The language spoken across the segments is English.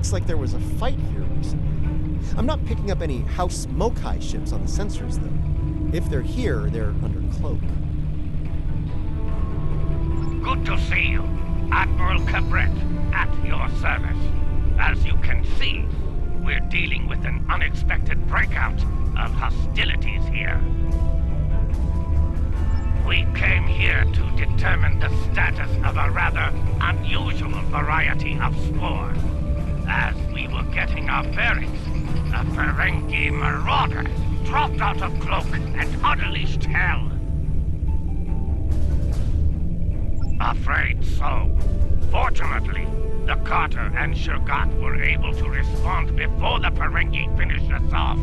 looks like there was a fight here recently. I'm not picking up any House Mokai ships on the sensors, though. If they're here, they're under cloak. Good to see you. Admiral Cabret, at your service. As you can see, we're dealing with an unexpected breakout of hostilities here. We came here to determine the status of a rather unusual variety of spore. As we were getting our bearings, a Ferengi marauder dropped out of cloak and unleashed hell. Afraid so. Fortunately, the Carter and Shurgat were able to respond before the Ferengi finished us off.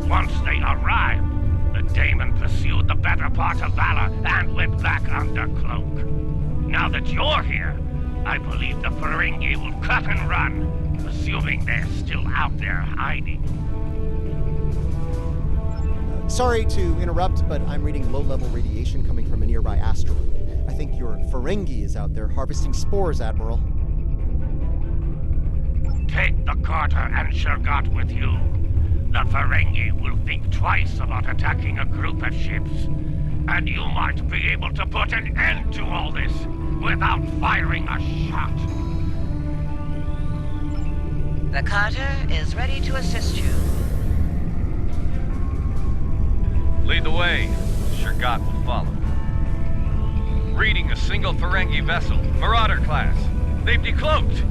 Once they arrived, the Daemon pursued the better part of Valor and went back under cloak. Now that you're here, I believe the Ferengi will cut and run, assuming they're still out there hiding. Sorry to interrupt, but I'm reading low-level radiation coming from a nearby asteroid. I think your Ferengi is out there harvesting spores, Admiral. Take the Carter and Shurgat with you. The Ferengi will think twice about attacking a group of ships. And you might be able to put an end to all this without firing a shot. The Carter is ready to assist you. Lead the way. Shurgat will follow. Reading a single Ferengi vessel, Marauder class. They've decloaked.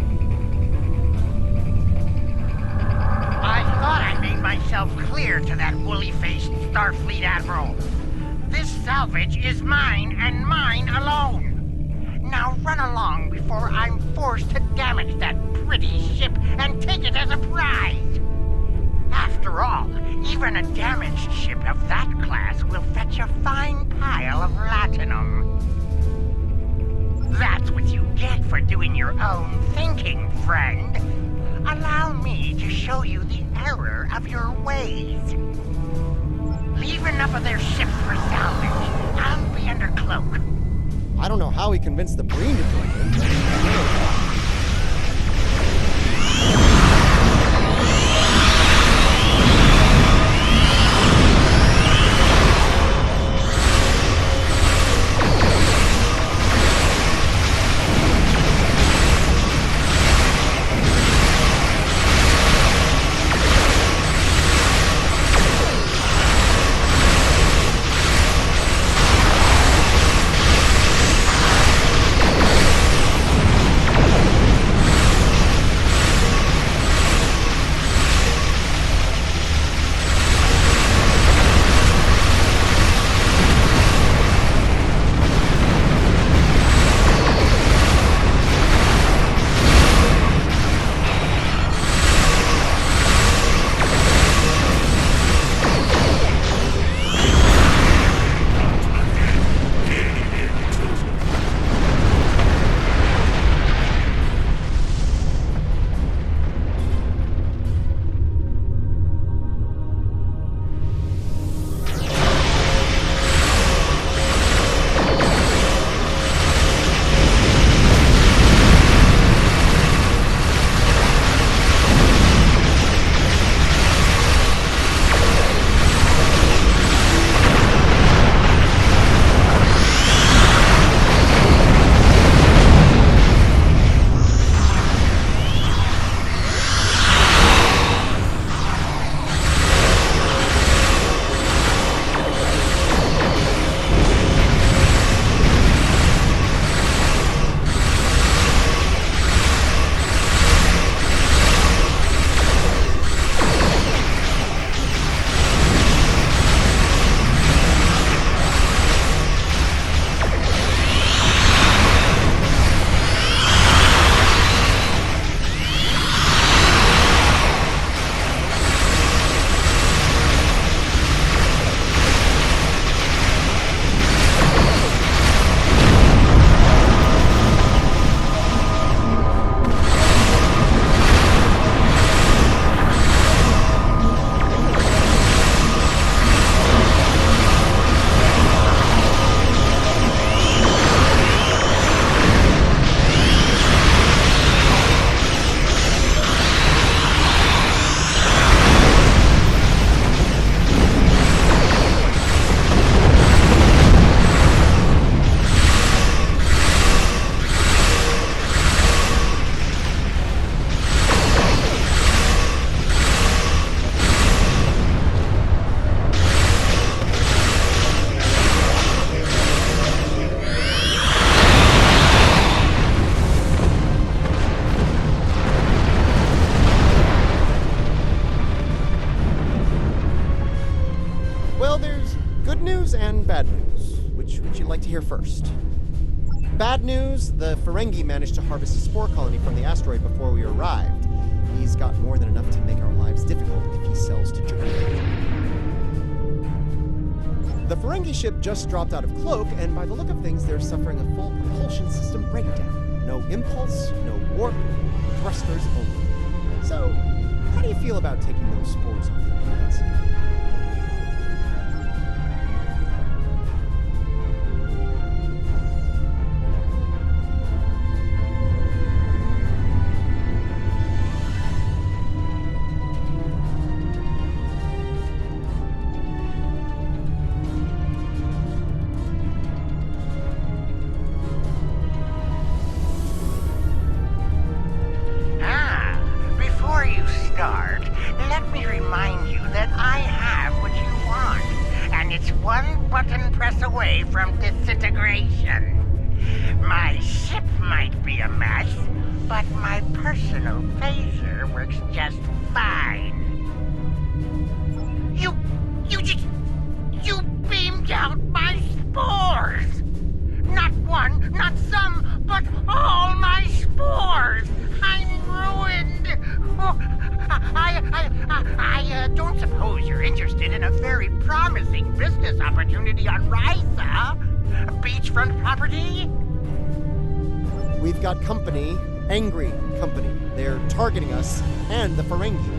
I thought I made myself clear to that woolly-faced Starfleet Admiral. This salvage is mine and mine alone. Now run along before I'm forced to damage that pretty ship and take it as a prize. After all, even a damaged ship of that class will fetch a fine pile of latinum. That's what you get for doing your own thinking, friend. Allow me to show you the error of your ways. Leave enough of their ships for salvage. I'll be under cloak. I don't know how he convinced the Breen to join him, but like to hear first? Bad news, the Ferengi managed to harvest a spore colony from the asteroid before we arrived. He's got more than enough to make our lives difficult if he sells to Japan. The Ferengi ship just dropped out of Cloak, and by the look of things, they're suffering a full propulsion system breakdown. No impulse, no warp, thrusters only. So, how do you feel about taking those spores off your hands? Before you start, let me remind you that I have what you want, and it's one button press away from disintegration. My ship might be a mess, but my personal phaser works just fine. You beamed out my spores! Not one, not some, but all my spores! I'm ruined! Oh, I don't suppose you're interested in a very promising business opportunity on Ryza? Beachfront property? We've got company, angry company. They're targeting us and the Ferengi.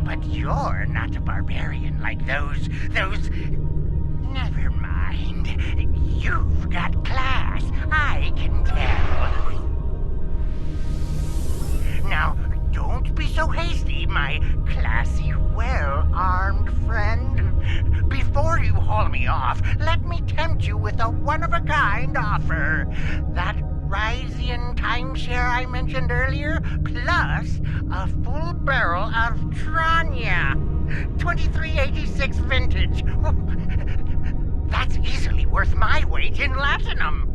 But you're not a barbarian like those... Never mind. You've got class, I can tell. Now, don't be so hasty, my classy, well-armed friend. Before you haul me off, let me tempt you with a one-of-a-kind offer. That Ryzian timeshare I mentioned earlier, plus a full barrel of Tranya. 2386 vintage. That's easily worth my weight in latinum.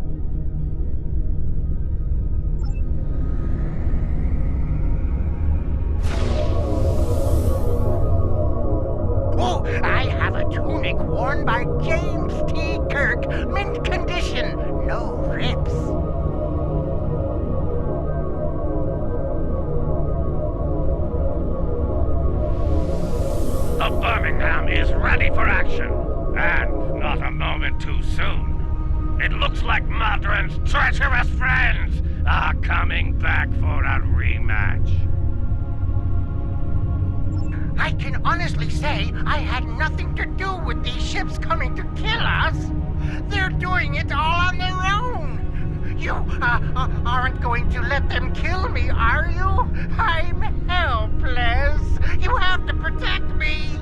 Signed by James T. Kirk. Mint condition. No rips. The Birmingham is ready for action, and not a moment too soon. It looks like Madron's treacherous friends are coming back for a rematch. I can honestly say I had nothing to do with these ships coming to kill us. They're doing it all on their own. You aren't going to let them kill me, are you? I'm helpless. You have to protect me.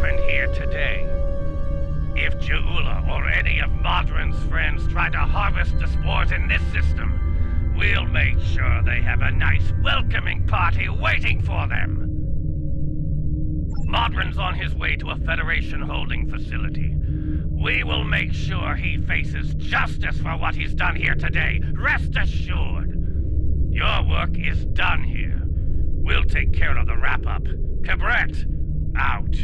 happened here today. If Jaula or any of Modron's friends try to harvest the spores in this system, we'll make sure they have a nice welcoming party waiting for them. Modron's on his way to a Federation holding facility. We will make sure he faces justice for what he's done here today. Rest assured. Your work is done here. We'll take care of the wrap-up. Cabret, out.